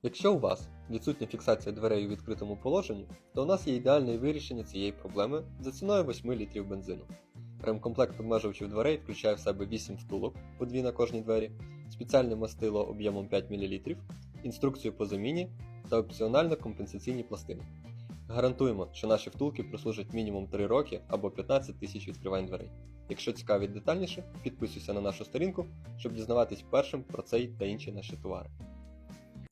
Якщо у вас відсутня фіксація дверей у відкритому положенні, то у нас є ідеальне вирішення цієї проблеми за ціною 8 літрів бензину. Ремкомплект обмежувачів дверей включає в себе 8 втулок по 2 на кожній двері, спеціальне мастило об'ємом 5 мл, інструкцію по заміні та опціонально компенсаційні пластини. Гарантуємо, що наші втулки прослужать мінімум 3 роки або 15 тисяч відкривань дверей. Якщо цікавить детальніше, підписуйся на нашу сторінку, щоб дізнаватись першим про цей та інші наші товари.